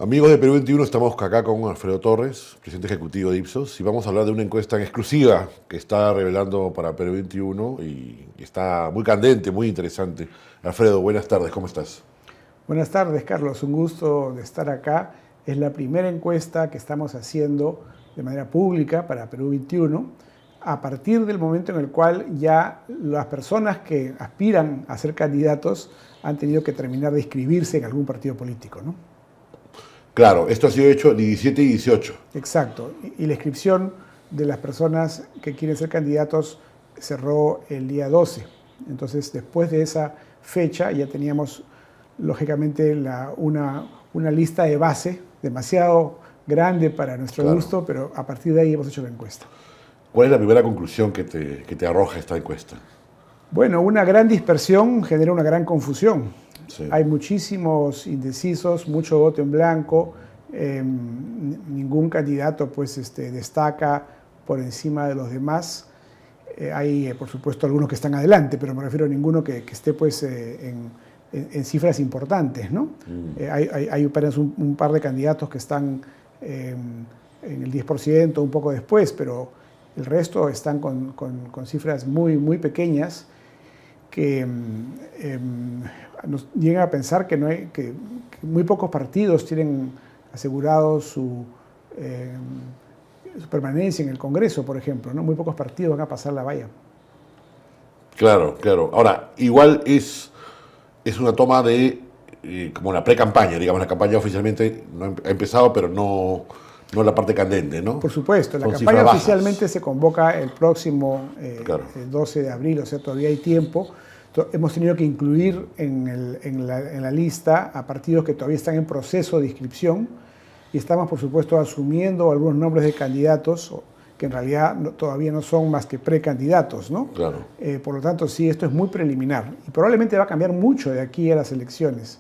Amigos de Perú 21, estamos acá con Alfredo Torres, presidente ejecutivo de Ipsos, y vamos a hablar de una encuesta en exclusiva que está revelando para Perú 21 y está muy candente, muy interesante. Alfredo, buenas tardes, ¿cómo estás? Buenas tardes, Carlos. Un gusto de estar acá. Es la primera encuesta que estamos haciendo de manera pública para Perú 21, a partir del momento en el cual ya las personas que aspiran a ser candidatos han tenido que terminar de inscribirse en algún partido político, ¿no? Claro, esto ha sido hecho 17 y 18. Exacto. Y la inscripción de las personas que quieren ser candidatos cerró el día 12. Entonces, después de esa fecha ya teníamos, lógicamente, una lista de base demasiado grande para nuestro gusto, pero a partir de ahí hemos hecho la encuesta. ¿Cuál es la primera conclusión que te arroja esta encuesta? Bueno, una gran dispersión genera una gran confusión. Sí. Hay muchísimos indecisos, mucho voto en blanco, ningún candidato pues, destaca por encima de los demás. Hay, por supuesto, algunos que están adelante, pero me refiero a ninguno que esté pues, en cifras importantes, ¿no? Hay apenas un par de candidatos que están en el 10%, un poco después, pero el resto están con cifras muy, muy pequeñas que nos llegan a pensar que muy pocos partidos tienen asegurado su permanencia en el Congreso, por ejemplo, ¿no? Muy pocos partidos van a pasar la valla. Claro, claro. Ahora, igual es una toma de como la pre-campaña, digamos, la campaña oficialmente no ha empezado, pero no la parte candente, ¿no? Por supuesto, la Son campaña cifras oficialmente se convoca el próximo Claro. el 12 de abril, o sea, todavía hay tiempo. Hemos tenido que incluir en la lista a partidos que todavía están en proceso de inscripción y estamos, por supuesto, asumiendo algunos nombres de candidatos que en realidad todavía no son más que precandidatos, ¿no? Claro. Por lo tanto, sí, esto es muy preliminar y probablemente va a cambiar mucho de aquí a las elecciones.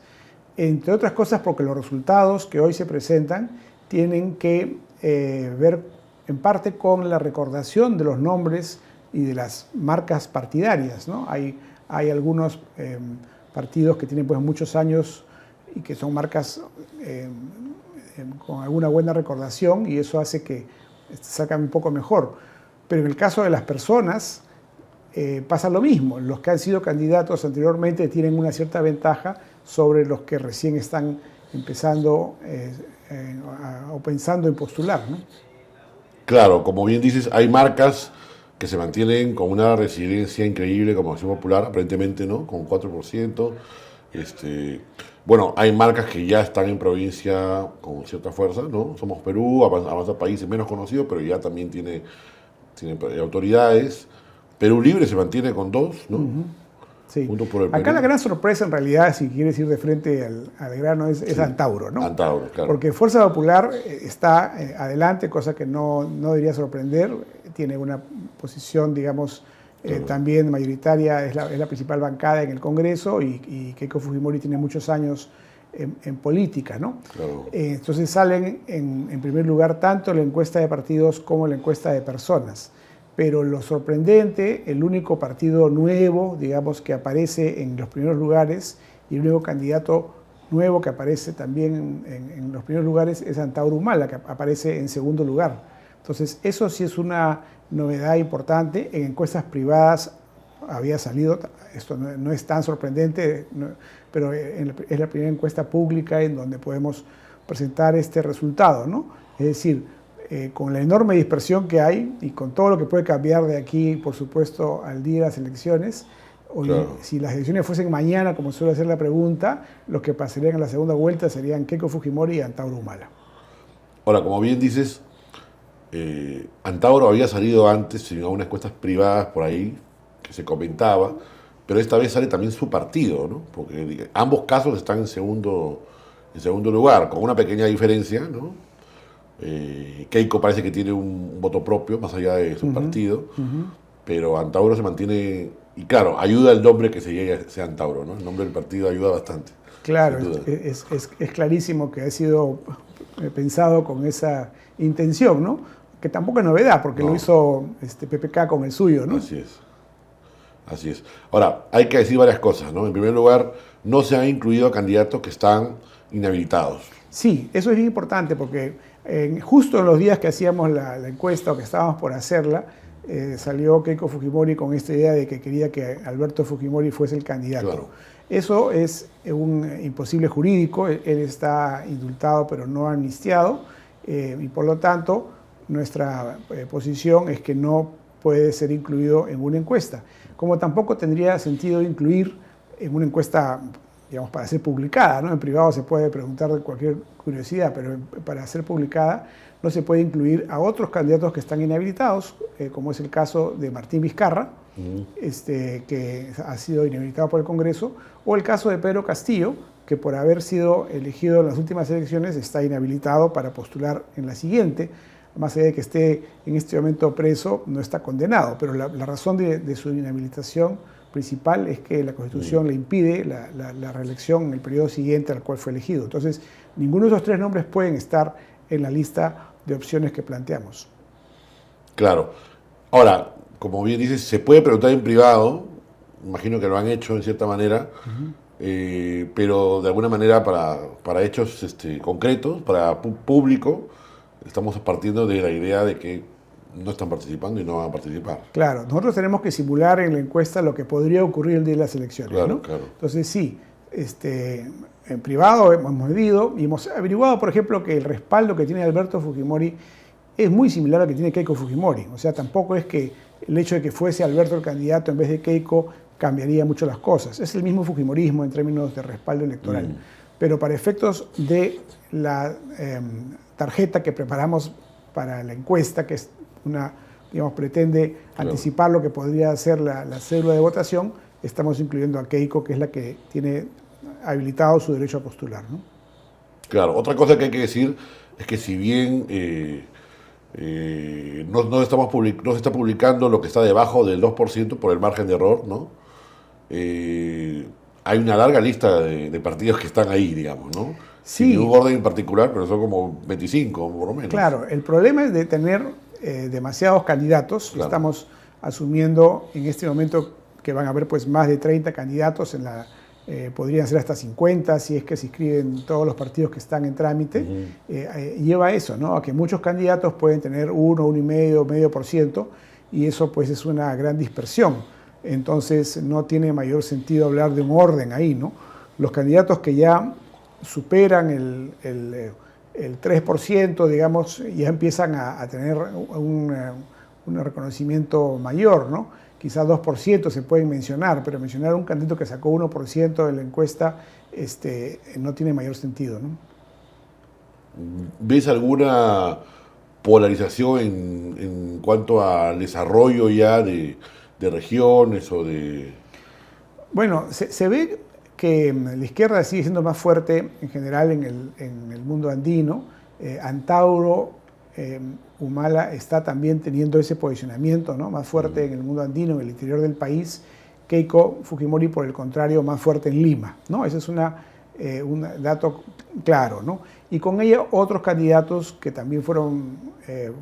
Entre otras cosas porque los resultados que hoy se presentan tienen que ver en parte con la recordación de los nombres y de las marcas partidarias, ¿no? Hay algunos partidos que tienen pues muchos años y que son marcas con alguna buena recordación y eso hace que salgan un poco mejor. Pero en el caso de las personas pasa lo mismo. Los que han sido candidatos anteriormente tienen una cierta ventaja sobre los que recién están empezando o pensando en postular, ¿no? Claro, como bien dices, hay marcas que se mantienen con una resiliencia increíble, como Acción Popular, aparentemente, ¿no? Con 4%. Bueno, hay marcas que ya están en provincia con cierta fuerza, ¿no? Somos Perú, Avanza Países menos conocido, pero ya también tiene autoridades. Perú Libre se mantiene con 2, ¿no? Sí. Junto por el Acá Perú. la gran sorpresa, en realidad, si quieres ir de frente al grano, es Antauro, ¿no? Antauro, claro. Porque Fuerza Popular está adelante, cosa que no debería sorprender. Tiene una posición, digamos, Claro. también mayoritaria, es la principal bancada en el Congreso y Keiko Fujimori tiene muchos años en política, ¿no? Claro. Entonces salen en primer lugar tanto la encuesta de partidos como la encuesta de personas. Pero lo sorprendente, el único partido nuevo, digamos, que aparece en los primeros lugares y el único candidato nuevo que aparece también en los primeros lugares es Antauro Humala, que aparece en segundo lugar. Entonces, eso sí es una novedad importante. En encuestas privadas había salido, esto no es tan sorprendente, pero es la primera encuesta pública en donde podemos presentar este resultado, ¿no? Es decir, con la enorme dispersión que hay y con todo lo que puede cambiar de aquí, por supuesto, al día de las elecciones, Claro. si las elecciones fuesen mañana, como suele ser la pregunta, los que pasarían en la segunda vuelta serían Keiko Fujimori y Antauro Humala. Ahora, como bien dices, Antauro había salido antes en algunas encuestas privadas por ahí, que se comentaba, pero esta vez sale también su partido, ¿no? Porque ambos casos están en segundo lugar, con una pequeña diferencia, ¿no? Keiko parece que tiene un voto propio, más allá de su partido, pero Antauro se mantiene, y claro, ayuda el nombre que sea Antauro, ¿no? El nombre del partido ayuda bastante. Claro, es clarísimo que ha sido pensado con esa intención, ¿no? Que tampoco es novedad, porque lo hizo PPK con el suyo, ¿no? Así es. Así es. Ahora, hay que decir varias cosas, ¿no? En primer lugar, no se han incluido candidatos que están inhabilitados. Sí, eso es bien importante porque justo en los días que hacíamos la encuesta o que estábamos por hacerla, salió Keiko Fujimori con esta idea de que quería que Alberto Fujimori fuese el candidato. Claro. Eso es un imposible jurídico, él está indultado pero no amnistiado, y por lo tanto nuestra posición es que no puede ser incluido en una encuesta. Como tampoco tendría sentido incluir en una encuesta, digamos, para ser publicada, ¿no? En privado se puede preguntar de cualquier curiosidad, pero para ser publicada no se puede incluir a otros candidatos que están inhabilitados, como es el caso de Martín Vizcarra, que ha sido inhabilitado por el Congreso, o el caso de Pedro Castillo, que por haber sido elegido en las últimas elecciones está inhabilitado para postular en la siguiente. Más allá de que esté en este momento preso, no está condenado, pero la razón de su inhabilitación principal es que la Constitución le impide la reelección en el periodo siguiente al cual fue elegido. Entonces, ninguno de esos tres nombres pueden estar en la lista de opciones que planteamos. Claro. Ahora, como bien dices, se puede preguntar en privado, imagino que lo han hecho en cierta manera, pero de alguna manera para hechos concretos, para público, estamos partiendo de la idea de que no están participando y no van a participar. Claro, nosotros tenemos que simular en la encuesta lo que podría ocurrir el día de las elecciones. Claro, ¿no? claro. Entonces sí, en privado hemos medido y hemos averiguado, por ejemplo, que el respaldo que tiene Alberto Fujimori es muy similar al que tiene Keiko Fujimori. O sea, tampoco es que el hecho de que fuese Alberto el candidato en vez de Keiko cambiaría mucho las cosas. Es el mismo fujimorismo en términos de respaldo electoral. Pero para efectos de la tarjeta que preparamos para la encuesta, que es pretende anticipar lo que podría ser la cédula de votación, estamos incluyendo a Keiko, que es la que tiene habilitado su derecho a postular, ¿no? Claro, otra cosa que hay que decir es que si bien no se está publicando lo que está debajo del 2% por el margen de error, ¿no? Hay una larga lista de partidos que están ahí, digamos, ¿no? Sí. Sin un orden en particular, pero son como 25, por lo menos. Claro, el problema es de tener demasiados candidatos. Claro. Estamos asumiendo en este momento que van a haber pues más de 30 candidatos, podrían ser hasta 50 si es que se inscriben todos los partidos que están en trámite. Lleva a eso, ¿no? A que muchos candidatos pueden tener 1,5%, y eso pues es una gran dispersión. Entonces no tiene mayor sentido hablar de un orden ahí, ¿no? Los candidatos que ya superan el 3%, digamos, ya empiezan a tener un reconocimiento mayor, ¿no? Quizás 2% se pueden mencionar, pero mencionar a un candidato que sacó 1% de la encuesta no tiene mayor sentido, ¿no? ¿Ves alguna polarización en cuanto al desarrollo ya de regiones o de...? Bueno, se ve que la izquierda sigue siendo más fuerte en general en el mundo andino. Antauro Humala está también teniendo ese posicionamiento, ¿no? Más fuerte en el mundo andino, en el interior del país. Keiko Fujimori, por el contrario, más fuerte en Lima, ¿no? Ese es un dato claro, ¿no? Y con ella otros candidatos que también fueron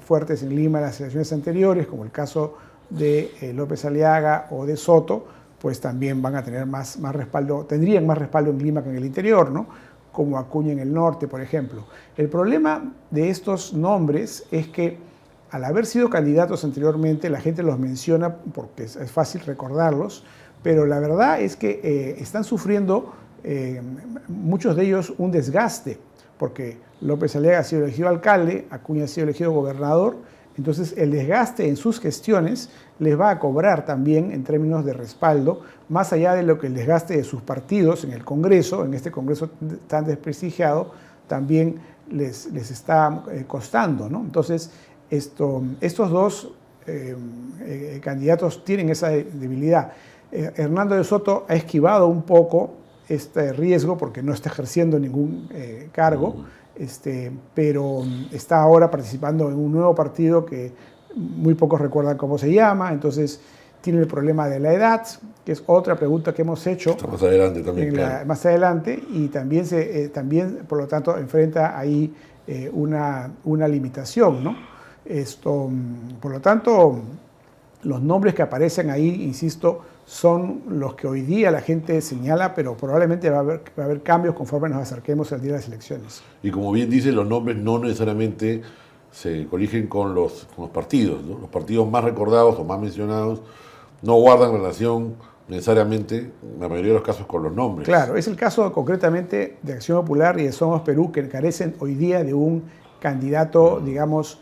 fuertes en Lima en las elecciones anteriores, como el caso de López Aliaga o de Soto, pues también van a tener más respaldo, tendrían más respaldo en Lima que en el interior, ¿no? Como Acuña en el norte, por ejemplo. El problema de estos nombres es que al haber sido candidatos anteriormente, la gente los menciona porque es fácil recordarlos, pero la verdad es que están sufriendo muchos de ellos un desgaste, porque López Aliaga ha sido elegido alcalde, Acuña ha sido elegido gobernador. Entonces, el desgaste en sus gestiones les va a cobrar también en términos de respaldo, más allá de lo que el desgaste de sus partidos en el Congreso, en este Congreso tan desprestigiado, también les está costando, ¿no? Entonces, estos dos candidatos tienen esa debilidad. Hernando de Soto ha esquivado un poco este riesgo porque no está ejerciendo ningún cargo. Pero está ahora participando en un nuevo partido que muy pocos recuerdan cómo se llama, entonces tiene el problema de la edad, que es otra pregunta que hemos hecho. Está más adelante también, claro. Más adelante, y también, por lo tanto, enfrenta ahí una limitación, ¿no? Por lo tanto, los nombres que aparecen ahí, insisto, son los que hoy día la gente señala, pero probablemente va a haber cambios conforme nos acerquemos al día de las elecciones. Y como bien dice, los nombres no necesariamente se coligen con los partidos, ¿no? Los partidos más recordados o más mencionados no guardan relación necesariamente, en la mayoría de los casos, con los nombres. Claro, es el caso concretamente de Acción Popular y de Somos Perú, que carecen hoy día de un candidato, digamos,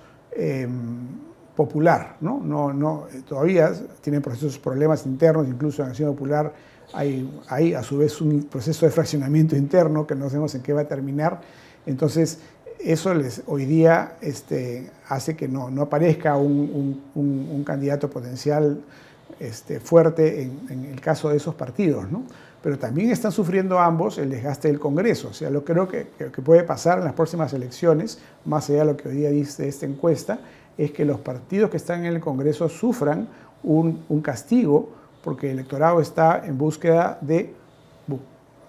popular, ¿no? Todavía tienen problemas internos, incluso en Acción Popular hay a su vez un proceso de fraccionamiento interno que no sabemos en qué va a terminar. Entonces, eso hoy día hace que no aparezca un candidato potencial fuerte en el caso de esos partidos, ¿no? Pero también están sufriendo ambos el desgaste del Congreso. O sea, lo creo que puede pasar en las próximas elecciones, más allá de lo que hoy día dice esta encuesta, es que los partidos que están en el Congreso sufran un castigo porque el electorado está en búsqueda de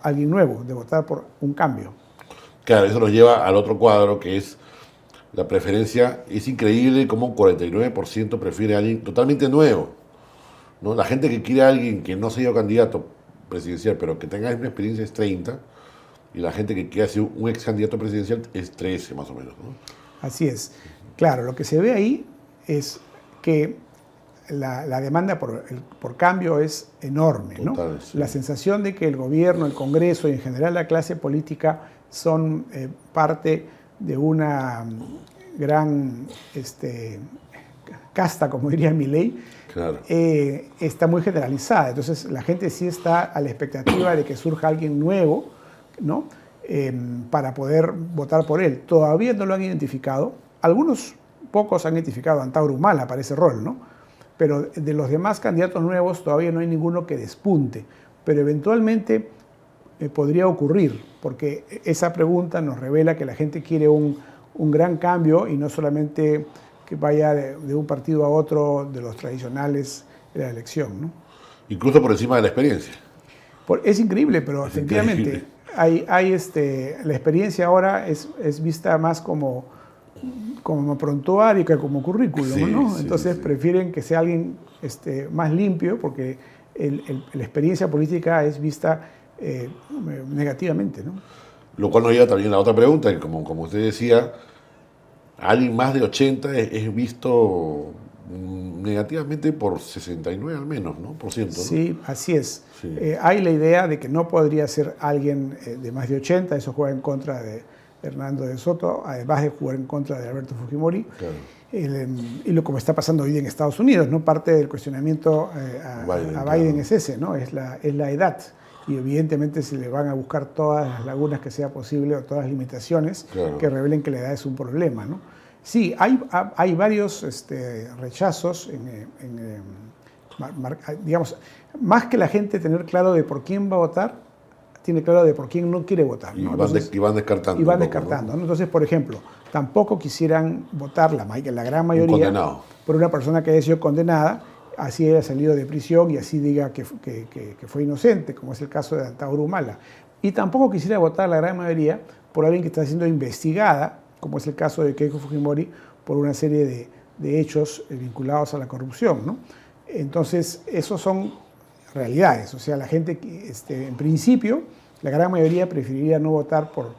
alguien nuevo, de votar por un cambio. Claro, eso nos lleva al otro cuadro, que es la preferencia. Es increíble cómo un 49% prefiere a alguien totalmente nuevo, ¿no? La gente que quiere a alguien que no sea candidato presidencial, pero que tenga una experiencia es 30%, y la gente que quiere ser un ex candidato presidencial es 13%, más o menos, ¿no? Así es. Claro, lo que se ve ahí es que la demanda por cambio es enorme, ¿no? Total, sí. La sensación de que el gobierno, el Congreso y en general la clase política son parte de una gran casta, como diría Milei, claro, está muy generalizada. Entonces la gente sí está a la expectativa de que surja alguien nuevo, ¿no? Para poder votar por él. Todavía no lo han identificado. Algunos pocos han identificado a Antauro Humala para ese rol, ¿no? Pero de los demás candidatos nuevos todavía no hay ninguno que despunte. Pero eventualmente podría ocurrir, porque esa pregunta nos revela que la gente quiere un gran cambio y no solamente que vaya de un partido a otro de los tradicionales de la elección, ¿no? Incluso por encima de la experiencia. Es increíble, pero Es efectivamente la experiencia ahora es vista más como prontuario que como currículum, Sí, ¿no? sí, Entonces sí. prefieren que sea alguien más limpio porque la experiencia política es vista negativamente, ¿no? Lo cual nos lleva también a la otra pregunta, que como usted decía, alguien más de 80 es visto negativamente por 69 al menos, ¿no? Por ciento, ¿no? Sí, así es. Sí. Hay la idea de que no podría ser alguien de más de 80, eso juega en contra de Hernando de Soto, además de jugar en contra de Alberto Fujimori. Claro. Y como está pasando hoy en Estados Unidos, ¿no? Parte del cuestionamiento a Biden claro. es ese, ¿no? Es la edad. Y evidentemente se le van a buscar todas las lagunas que sea posible o todas las limitaciones Claro. que revelen que la edad es un problema, ¿no? Sí, hay varios rechazos, digamos, más que la gente tener claro de por quién va a votar, tiene claro de por quién no quiere votar, ¿no? Y van descartando. Y van un poco, descartando, ¿no? ¿no? Entonces, por ejemplo, tampoco quisieran votar la gran mayoría condenado. por una persona que haya sido condenada, así haya salido de prisión y así diga que fue inocente, como es el caso de Antauro Humala. Y tampoco quisiera votar la gran mayoría por alguien que está siendo investigada, como es el caso de Keiko Fujimori, por una serie de hechos vinculados a la corrupción, ¿no? Entonces, esos son realidades. O sea, la gente, en principio, la gran mayoría preferiría no votar por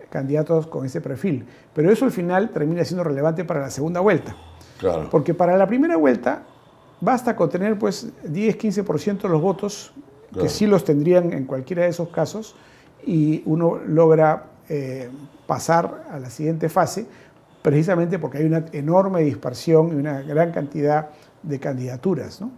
candidatos con ese perfil. Pero eso al final termina siendo relevante para la segunda vuelta. Claro. Porque para la primera vuelta basta con tener pues 10-15% de los votos, Claro. que sí los tendrían en cualquiera de esos casos, y uno logra pasar a la siguiente fase, precisamente porque hay una enorme dispersión y una gran cantidad de candidaturas, ¿no?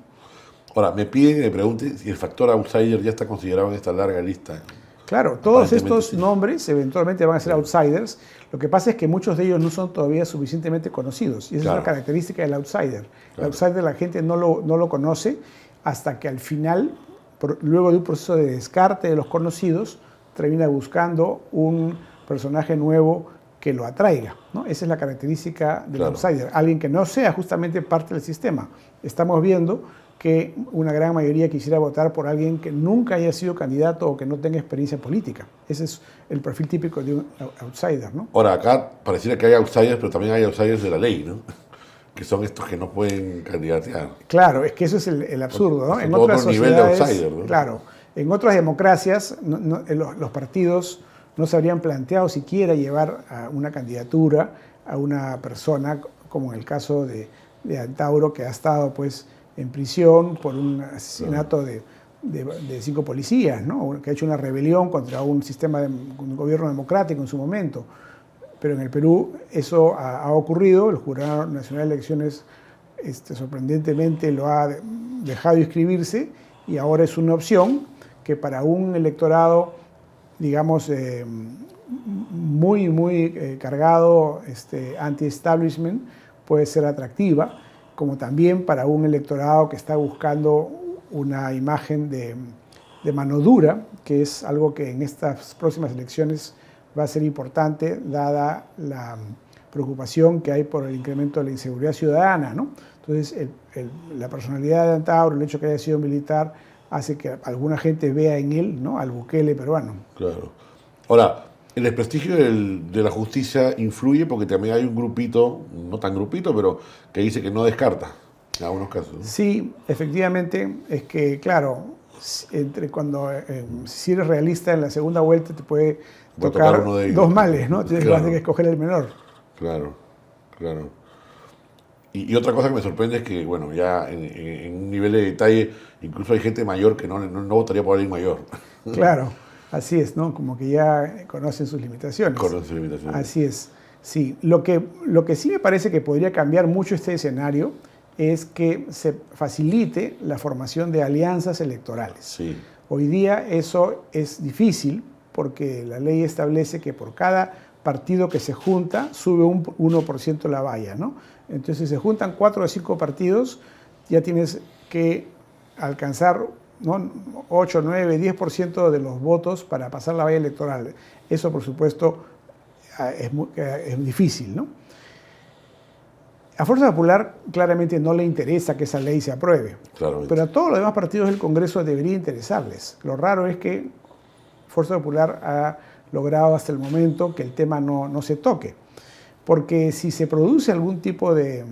Ahora, me pregunte si el factor outsider ya está considerado en esta larga lista. Claro, todos Aparentemente estos sí. nombres eventualmente van a ser outsiders. Lo que pasa es que muchos de ellos no son todavía suficientemente conocidos. Y esa Claro. es la característica del outsider. El Claro. outsider la gente no lo conoce hasta que al final, luego de un proceso de descarte de los conocidos, termina buscando un personaje nuevo que lo atraiga, ¿no? Esa es la característica del Claro. outsider. Alguien que no sea justamente parte del sistema. Estamos viendo que una gran mayoría quisiera votar por alguien que nunca haya sido candidato o que no tenga experiencia política. Ese es el perfil típico de un outsider, ¿no? Ahora, acá pareciera que hay outsiders, pero también hay outsiders de la ley, ¿no? que son estos que no pueden candidatear. Claro, es que eso es el absurdo, ¿no? En Otro otras nivel de sociedades, outsider, ¿no? claro, en otras democracias los partidos no se habrían planteado siquiera llevar a una candidatura a una persona, como en el caso de Antauro, que ha estado pues en prisión por un asesinato de 5 policías, ¿no? Que ha hecho una rebelión contra un sistema de un gobierno democrático en su momento. Pero en el Perú eso ha ocurrido, el Jurado Nacional de Elecciones sorprendentemente lo ha dejado inscribirse y ahora es una opción que para un electorado, digamos, muy cargado anti-establishment puede ser atractiva, como también para un electorado que está buscando una imagen de mano dura, que es algo que en estas próximas elecciones va a ser importante, dada la preocupación que hay por el incremento de la inseguridad ciudadana, ¿no? Entonces, la personalidad de Antauro, el hecho que haya sido militar, hace que alguna gente vea en él, ¿no?, al Bukele peruano. Claro. Ahora, el desprestigio de la justicia influye porque también hay un grupito, no tan grupito, pero que dice que no descarta en algunos casos, ¿no? Sí, efectivamente, es que, claro, si eres realista en la segunda vuelta te puede tocar uno de ellos. 2 males, ¿no? Tienes Claro. que escoger el menor. Claro, claro. Y otra cosa que me sorprende es que, bueno, ya en un nivel de detalle, incluso hay gente mayor que no votaría por alguien mayor. Claro, así es, ¿no? Como que ya conocen sus limitaciones. Conocen sus limitaciones. Así es, sí. Lo que sí me parece que podría cambiar mucho este escenario es que se facilite la formación de alianzas electorales. Sí. Hoy día eso es difícil porque la ley establece que por cada partido que se junta sube un 1% la valla, ¿no? Entonces, si se juntan 4 o 5 partidos, ya tienes que alcanzar, ¿no?, 8, 9, 10% de los votos para pasar la valla electoral. Eso, por supuesto, es difícil, ¿no? A Fuerza Popular claramente no le interesa que esa ley se apruebe, Claramente. pero a todos los demás partidos del Congreso debería interesarles. Lo raro es que Fuerza Popular ha logrado hasta el momento que el tema no se toque, porque si se produce algún tipo de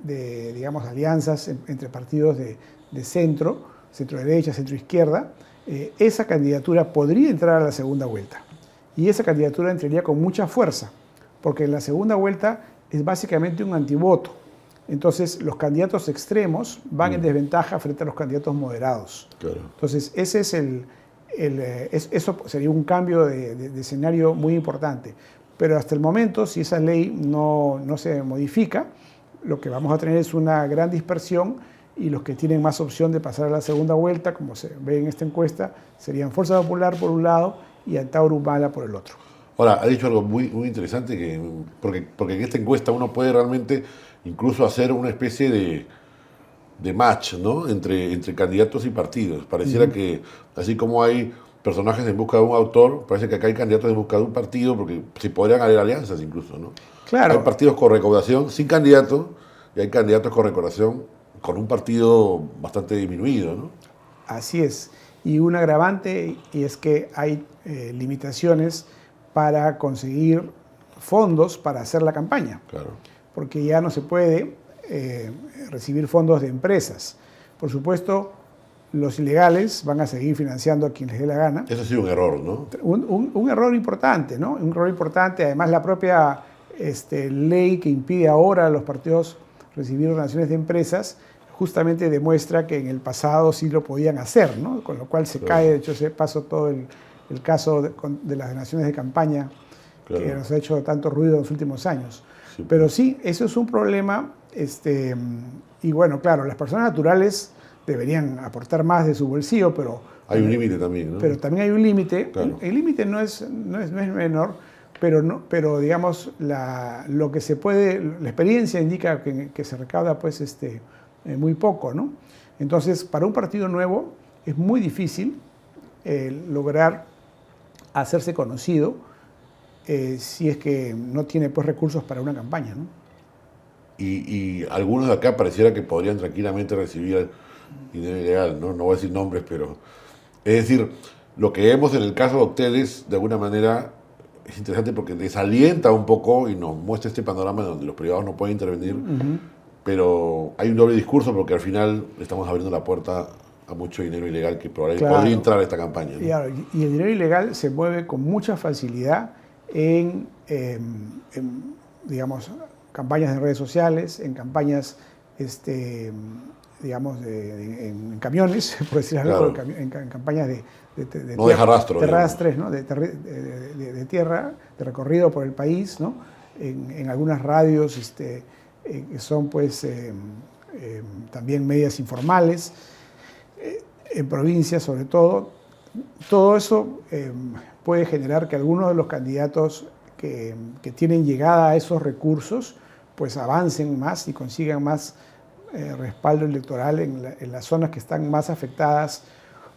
digamos, alianzas entre partidos de centro derecha, centro izquierda, esa candidatura podría entrar a la segunda vuelta. Y esa candidatura entraría con mucha fuerza, porque en la segunda vuelta es básicamente un antivoto. Entonces, los candidatos extremos van en desventaja frente a los candidatos moderados. Claro. Entonces, ese es eso sería un cambio de escenario muy importante. Pero hasta el momento, si esa ley no se modifica, lo que vamos a tener es una gran dispersión y los que tienen más opción de pasar a la segunda vuelta, como se ve en esta encuesta, serían Fuerza Popular por un lado y Antauro Humala por el otro. Ahora, ha dicho algo muy interesante, porque en esta encuesta uno puede realmente incluso hacer una especie de match, ¿no?, entre candidatos y partidos. Pareciera que, así como hay personajes en busca de un autor, parece que acá hay candidatos en busca de un partido, porque se podrían haber alianzas incluso, ¿no? Claro. Hay partidos con recaudación sin candidato y hay candidatos con recaudación con un partido bastante disminuido, ¿no? Así es. Y un agravante y es que hay limitaciones para conseguir fondos para hacer la campaña. Claro. Porque ya no se puede recibir fondos de empresas. Por supuesto, los ilegales van a seguir financiando a quien les dé la gana. Eso ha sido un error, ¿no? Un error importante, ¿no? Un error importante. Además, la propia ley que impide ahora a los partidos recibir donaciones de empresas justamente demuestra que en el pasado sí lo podían hacer, ¿no? Con lo cual se cae, de hecho, se pasó todo el caso de las donaciones de campaña, claro, que nos ha hecho tanto ruido en los últimos años. Sí. Pero sí, eso es un problema. Y bueno, claro, las personas naturales deberían aportar más de su bolsillo, pero... Hay un límite también, ¿no? Pero también hay un límite. Claro. El límite no es menor, pero digamos, lo que se puede... La experiencia indica que se recauda, pues, muy poco, ¿no? Entonces, para un partido nuevo es muy difícil lograr hacerse conocido si es que no tiene, pues, recursos para una campaña, ¿no? Y algunos de acá pareciera que podrían tranquilamente recibir dinero ilegal, ¿no? No voy a decir nombres, pero... Es decir, lo que vemos en el caso de Octeles, de alguna manera, es interesante porque desalienta un poco y nos muestra este panorama donde los privados no pueden intervenir. pero hay un doble discurso porque al final estamos abriendo la puerta a mucho dinero ilegal que probablemente Claro. podría entrar a esta campaña, ¿no? Y el dinero ilegal se mueve con mucha facilidad digamos, campañas de redes sociales, en campañas, digamos, en camiones, por decir algo, Claro. en campañas de No deja rastro, terrestres, ¿no? De tierra, de recorrido por el país, ¿no? En algunas radios que son, pues, también medias informales, en provincias sobre todo. Todo eso puede generar que algunos de los candidatos que tienen llegada a esos recursos pues avancen más y consigan más respaldo electoral en las zonas que están más afectadas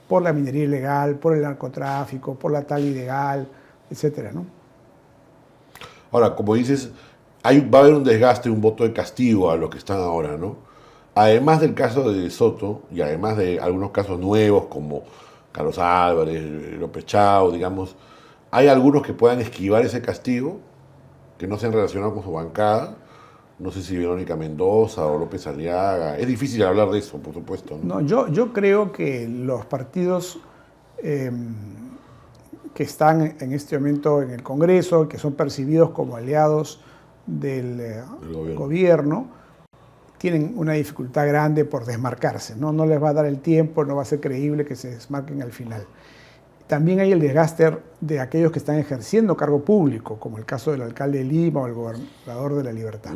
por la minería ilegal, por el narcotráfico, por la tala ilegal, etcétera, ¿no? Ahora, como dices, va a haber un desgaste, un voto de castigo a los que están ahora, ¿no? Además del caso de Soto y además de algunos casos nuevos como Carlos Álvarez, López Chao, digamos, ¿hay algunos que puedan esquivar ese castigo, que no sean relacionados con su bancada? No sé si Verónica Mendoza o López Aliaga. Es difícil hablar de eso, por supuesto, ¿no? No, yo creo que los partidos que están en este momento en el Congreso, que son percibidos como aliados del gobierno, tienen una dificultad grande por desmarcarse, ¿no? No les va a dar el tiempo, no va a ser creíble que se desmarquen al final. También hay el desgaste de aquellos que están ejerciendo cargo público, como el caso del alcalde de Lima o el gobernador de La Libertad.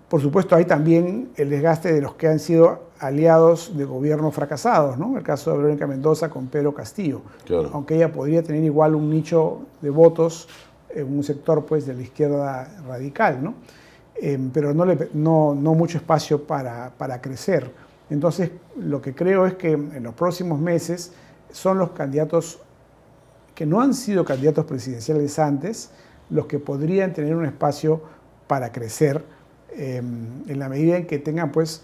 Por supuesto, hay también el desgaste de los que han sido aliados de gobiernos fracasados, ¿no? El caso de Verónica Mendoza con Pedro Castillo, Claro. aunque ella podría tener igual un nicho de votos en un sector, pues, de la izquierda radical, ¿no? Pero no mucho espacio para crecer. Entonces, lo que creo es que en los próximos meses son los candidatos que no han sido candidatos presidenciales antes los que podrían tener un espacio para crecer en la medida en que tengan, pues,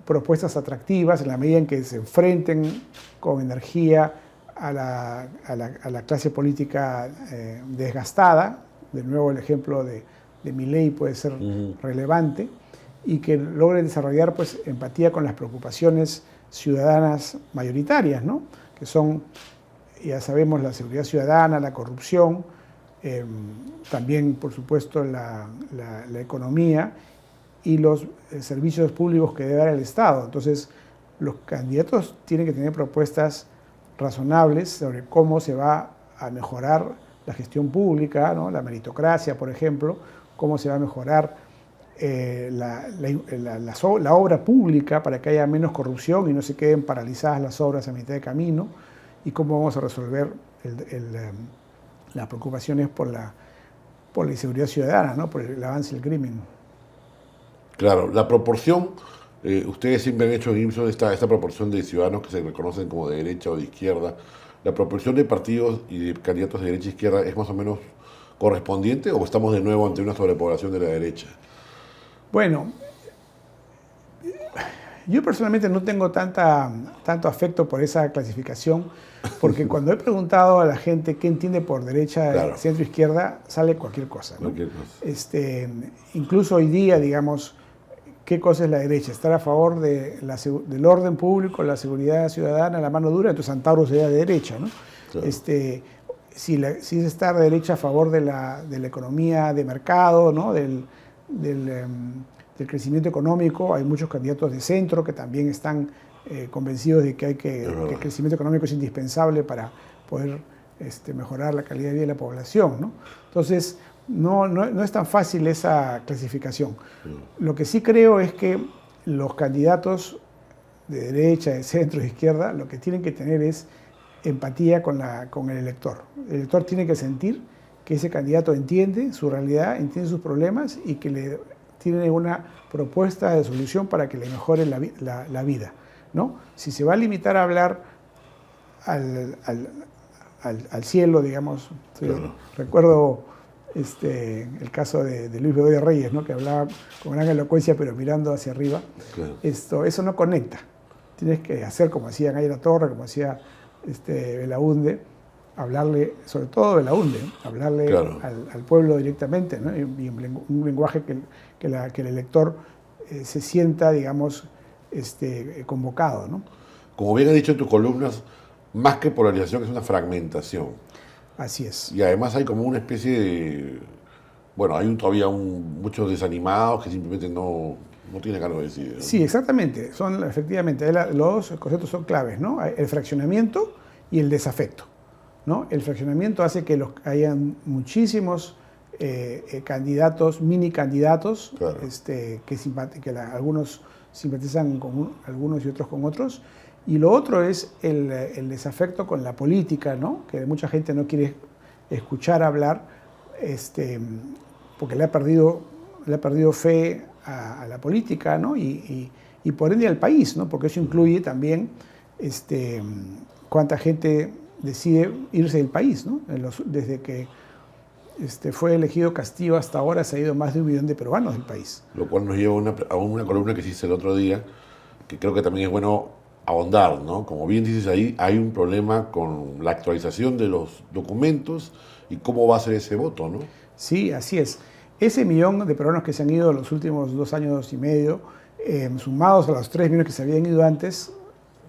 propuestas atractivas, en la medida en que se enfrenten con energía a la clase política desgastada. De nuevo, el ejemplo de Milei puede ser relevante, y que logren desarrollar, pues, empatía con las preocupaciones ciudadanas mayoritarias, ¿no? Que son, ya sabemos, la seguridad ciudadana, la corrupción, también, por supuesto, la economía y los servicios públicos que debe dar el Estado. Entonces, los candidatos tienen que tener propuestas razonables sobre cómo se va a mejorar la gestión pública, ¿no? La meritocracia, por ejemplo, cómo se va a mejorar la obra pública para que haya menos corrupción y no se queden paralizadas las obras a mitad de camino, y cómo vamos a resolver las preocupaciones por la inseguridad ciudadana, ¿no? Por el avance del crimen. Claro, la proporción, ustedes siempre han hecho en IMSO esta proporción de ciudadanos que se reconocen como de derecha o de izquierda. ¿La proporción de partidos y de candidatos de derecha e izquierda es más o menos correspondiente, o estamos de nuevo ante una sobrepoblación de la derecha? Bueno, yo personalmente no tengo tanto afecto por esa clasificación, porque cuando he preguntado a la gente qué entiende por derecha, claro, centro-izquierda, sale cualquier cosa, ¿no? Cualquier cosa. Incluso hoy día, digamos, ¿qué cosa es la derecha? Estar a favor del orden público, la seguridad ciudadana, la mano dura, entonces Antauro sería de derecha, ¿no? Claro. Si es estar de derecha a favor de la economía de mercado, ¿no? Del crecimiento económico, hay muchos candidatos de centro que también están convencidos de que que el crecimiento económico es indispensable para poder mejorar la calidad de vida de la población, ¿no? Entonces, no es tan fácil esa clasificación. Lo que sí creo es que los candidatos de derecha, de centro, de izquierda, lo que tienen que tener es empatía con el elector. El elector tiene que sentir que ese candidato entiende su realidad, entiende sus problemas y que tiene una propuesta de solución para que le mejore la vida, ¿no? Si se va a limitar a hablar al cielo, digamos, Claro. recuerdo el caso de Luis Bedoya Reyes, ¿no? Que hablaba con gran elocuencia pero mirando hacia arriba. Claro. Eso no conecta. Tienes que hacer como hacía Gay La Torre, como hacía Belaunde, hablarle, sobre todo de la UNDE, ¿no? Hablarle Claro. al pueblo directamente, ¿no? Y un lenguaje que el elector se sienta, digamos, convocado, ¿no? Como bien has dicho en tus columnas, más que polarización es una fragmentación. Así es. Y además hay como una especie de... Bueno, hay todavía muchos desanimados que simplemente no tienen ganas de decidir, ¿no? Sí, exactamente. Efectivamente, los conceptos son claves, ¿no? El fraccionamiento y el desafecto, ¿no? El fraccionamiento hace que hayan muchísimos candidatos, mini candidatos, Claro. Algunos simpatizan con algunos y otros con otros. Y lo otro es el desafecto con la política, ¿no? Que mucha gente no quiere escuchar hablar, porque le ha perdido fe a la política, ¿no? Y por ende al país, ¿no? Porque eso incluye también cuánta gente decide irse del país, ¿no? Desde que fue elegido Castillo hasta ahora se ha ido más de 1 millón de peruanos del país. Lo cual nos lleva a una columna que se hice el otro día, que creo que también es bueno ahondar, ¿no? Como bien dices ahí, hay un problema con la actualización de los documentos y cómo va a ser ese voto, ¿no? Sí, así es. Ese 1 millón de peruanos que se han ido los últimos 2 años y medio, sumados a los 3 millones que se habían ido antes,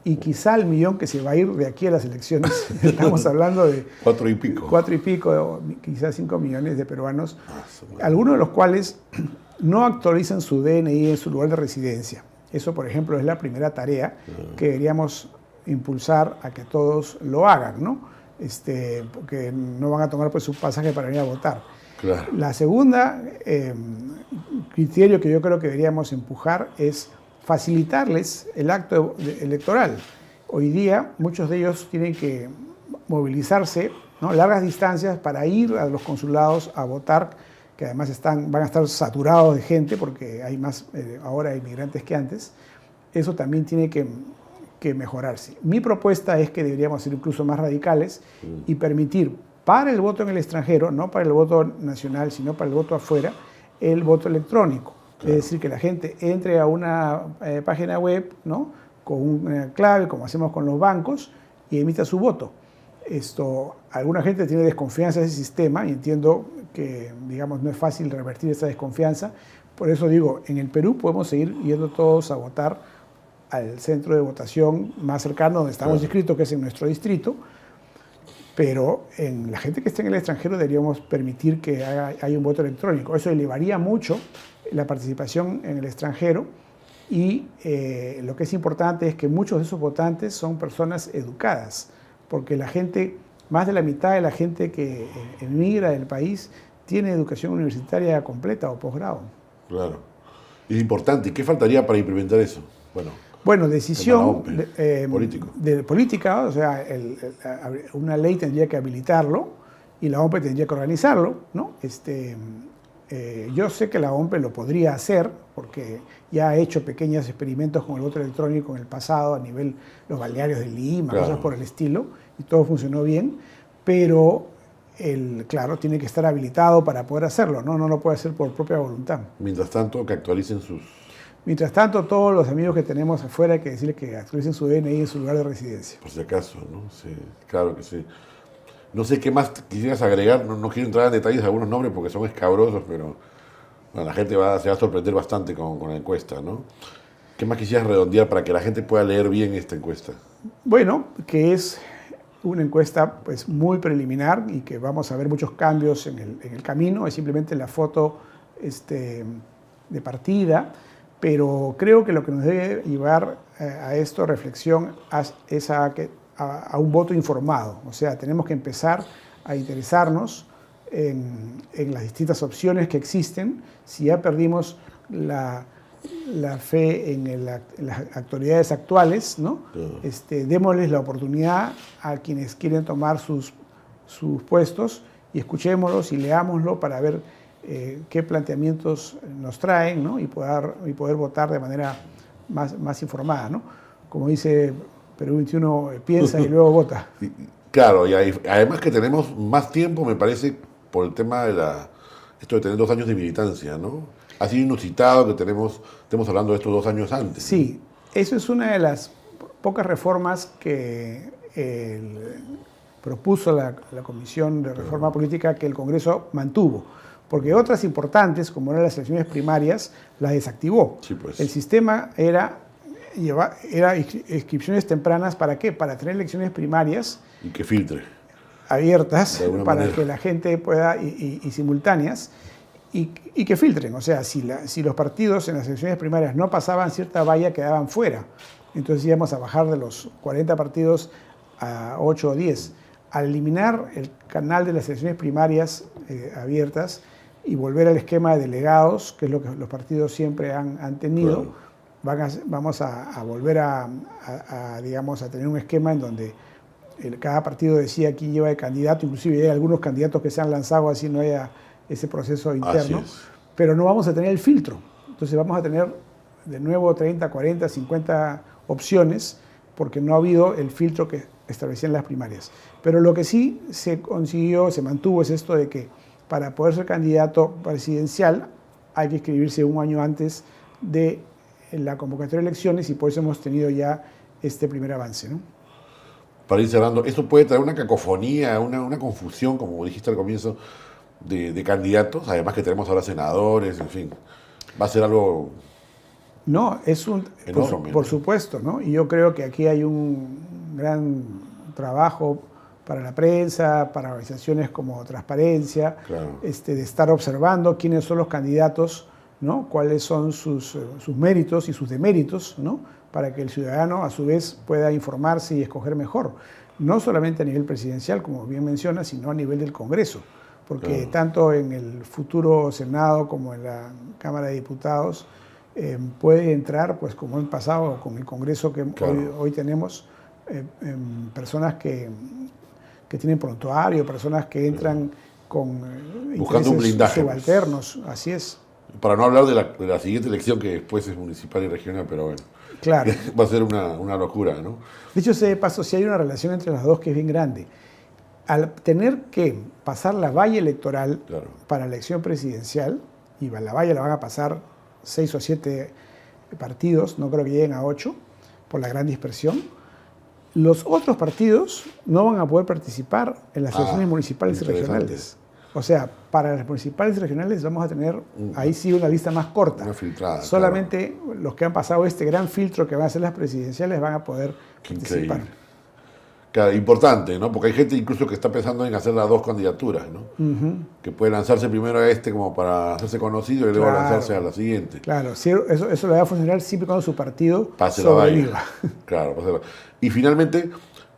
y quizá el 1 millón que se va a ir de aquí a las elecciones, estamos hablando de 4 y pico. 4 y pico, quizás 5 millones de peruanos, Bueno. algunos de los cuales no actualizan su DNI en su lugar de residencia. Eso, por ejemplo, es la primera tarea que deberíamos impulsar a que todos lo hagan, ¿no? Porque no van a tomar pues, su pasaje para venir a votar. Claro. La segunda criterio que yo creo que deberíamos empujar es facilitarles el acto electoral. Hoy día muchos de ellos tienen que movilizarse, ¿no? Largas distancias para ir a los consulados a votar, que además van a estar saturados de gente porque hay más ahora inmigrantes que antes. Eso también tiene que mejorarse. Mi propuesta es que deberíamos ser incluso más radicales y permitir para el voto en el extranjero, no para el voto nacional, sino para el voto afuera, el voto electrónico. Claro. Es decir, que la gente entre a una página web, ¿no? Con una clave, como hacemos con los bancos, y emita su voto. Alguna gente tiene desconfianza de ese sistema y entiendo que, digamos, no es fácil revertir esa desconfianza. Por eso digo, en el Perú podemos seguir yendo todos a votar al centro de votación más cercano donde estamos inscritos, que es en nuestro distrito, pero en la gente que esté en el extranjero deberíamos permitir que haya un voto electrónico. Eso elevaría mucho la participación en el extranjero y lo que es importante es que muchos de esos votantes son personas educadas, porque la gente, más de la mitad de la gente que emigra del país tiene educación universitaria completa o posgrado. Claro. Es importante. ¿Y qué faltaría para implementar eso? Bueno, decisión de política, o sea, una ley tendría que habilitarlo y la OMPE tendría que organizarlo, ¿no? Yo sé que la OMPE lo podría hacer porque ya ha hecho pequeños experimentos con el voto electrónico en el pasado a nivel los balnearios de Lima, claro, cosas por el estilo, y todo funcionó bien, pero claro, tiene que estar habilitado para poder hacerlo, ¿no? No lo puede hacer por propia voluntad. Mientras tanto, que actualicen sus... Mientras tanto, todos los amigos que tenemos afuera hay que decirles que actualicen su DNI en su lugar de residencia. Por si acaso, ¿no? Sí, claro que sí. No sé qué más quisieras agregar, no quiero entrar en detalles de algunos nombres porque son escabrosos, pero bueno, la gente se va a sorprender bastante con la encuesta, ¿no? ¿Qué más quisieras redondear para que la gente pueda leer bien esta encuesta? Bueno, que es una encuesta pues, muy preliminar y que vamos a ver muchos cambios en el camino, es simplemente la foto de partida, pero creo que lo que nos debe llevar a esto, reflexión, es a un voto informado. O sea, tenemos que empezar a interesarnos en las distintas opciones que existen. Si ya perdimos la fe en las autoridades actuales, ¿no? Démosles la oportunidad a quienes quieren tomar sus puestos y escuchémoslos y leámoslo para ver qué planteamientos nos traen, ¿no? y poder votar de manera más informada, ¿no? Como dice Perú 21, piensa y luego vota. Claro, y además que tenemos más tiempo, me parece, por el tema de esto de tener 2 años de militancia, ¿no? Ha sido inusitado que estemos hablando de estos 2 años antes. Sí, ¿no? Eso es una de las pocas reformas que el propuso la Comisión de Reforma Política que el Congreso mantuvo, porque otras importantes, como eran las elecciones primarias, las desactivó. Sí, pues. El sistema era inscripciones tempranas, ¿para qué? Para tener elecciones primarias Y que filtre. abiertas para manera. que la gente pueda, y simultáneas, y que filtren. O sea, si los partidos en las elecciones primarias no pasaban cierta valla, quedaban fuera. Entonces íbamos a bajar de los 40 partidos a 8 o 10. Al eliminar el canal de las elecciones primarias abiertas y volver al esquema de delegados, que es lo que los partidos siempre han tenido, Claro. vamos a volver digamos, a tener un esquema en donde cada partido decía quién lleva de candidato, inclusive hay algunos candidatos que se han lanzado así no haya ese proceso interno, pero no vamos a tener el filtro. Entonces vamos a tener de nuevo 30, 40, 50 opciones porque no ha habido el filtro que establecían las primarias. Pero lo que sí se consiguió, se mantuvo, es esto de que para poder ser candidato presidencial hay que inscribirse un año antes de la convocatoria de elecciones y por eso hemos tenido ya este primer avance, ¿no? Para ir cerrando, esto puede traer una cacofonía, una confusión, como dijiste al comienzo, de candidatos, además que tenemos ahora senadores, en fin. Va a ser algo... No, es enorme, por ¿no? supuesto, ¿no? Y yo creo que aquí hay un gran trabajo para la prensa, para organizaciones como Transparencia, Claro. de estar observando quiénes son los candidatos, ¿no? Cuáles son sus méritos y sus deméritos, ¿no? Para que el ciudadano a su vez pueda informarse y escoger mejor, no solamente a nivel presidencial, como bien menciona, sino a nivel del Congreso, porque Claro. tanto en el futuro Senado como en la Cámara de Diputados puede entrar, pues como en pasado con el Congreso que Claro. hoy tenemos, personas que tienen prontuario, personas que entran con Buscando un intereses blindaje, subalternos, así es. Para no hablar de la siguiente elección, que después es municipal y regional, pero bueno, Claro. va a ser una locura, ¿no? Dicho sea de paso, sí hay una relación entre las dos que es bien grande. Al tener que pasar la valla electoral Claro. para la elección presidencial, y la valla la van a pasar 6 o 7 partidos, no creo que lleguen a 8, por la gran dispersión, los otros partidos no van a poder participar en las elecciones municipales y interesante. regionales. O sea, para las municipales y regionales vamos a tener ahí sí una lista más corta. Una filtrada. Solamente los que han pasado este gran filtro que van a ser las presidenciales van a poder participar. Increíble. Claro, importante, ¿no? Porque hay gente incluso que está pensando en hacer las dos candidaturas, ¿no? Que puede lanzarse primero a como para hacerse conocido y luego lanzarse a la siguiente. Claro, sí, eso le va a funcionar siempre cuando su partido Pase la sobreviva. valla. Claro, pase la valla. Y finalmente,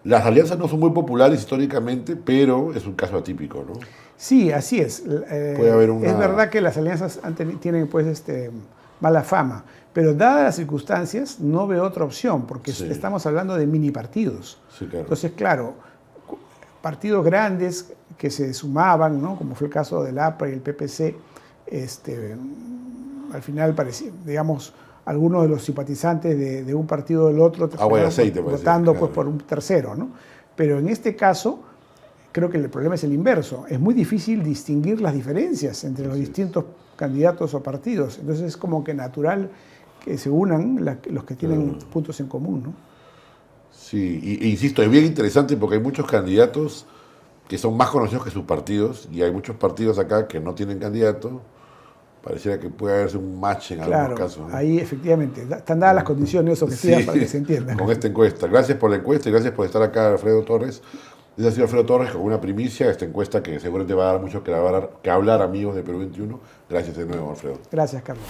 las alianzas no son muy populares históricamente, pero es un caso atípico, ¿no? Sí, así es. Puede haber una... Es verdad que las alianzas tienen pues mala fama, pero dadas las circunstancias no veo otra opción, porque estamos hablando de mini partidos. Sí, claro. Entonces, claro, partidos grandes que se sumaban, ¿no? Como fue el caso del APRA y el PPC, al final parecía, digamos, algunos de los simpatizantes de un partido o del otro Agua y aceite, votando claro. pues, por un tercero, ¿no? Pero en este caso, creo que el problema es el inverso. Es muy difícil distinguir las diferencias entre los distintos candidatos o partidos. Entonces es como que natural que se unan los que tienen puntos en común, ¿no? Sí, e insisto, es bien interesante porque hay muchos candidatos que son más conocidos que sus partidos y hay muchos partidos acá que no tienen candidato. Pareciera que puede haberse un match en algunos casos, ¿no? Ahí efectivamente están dadas las condiciones objetivas para que se entienda. Con esta encuesta. Gracias por la encuesta y gracias por estar acá, Alfredo Torres. Este ha sido Alfredo Torres con una primicia, esta encuesta que seguramente va a dar mucho que hablar, amigos de Perú 21. Gracias de nuevo, Alfredo. Gracias, Carlos.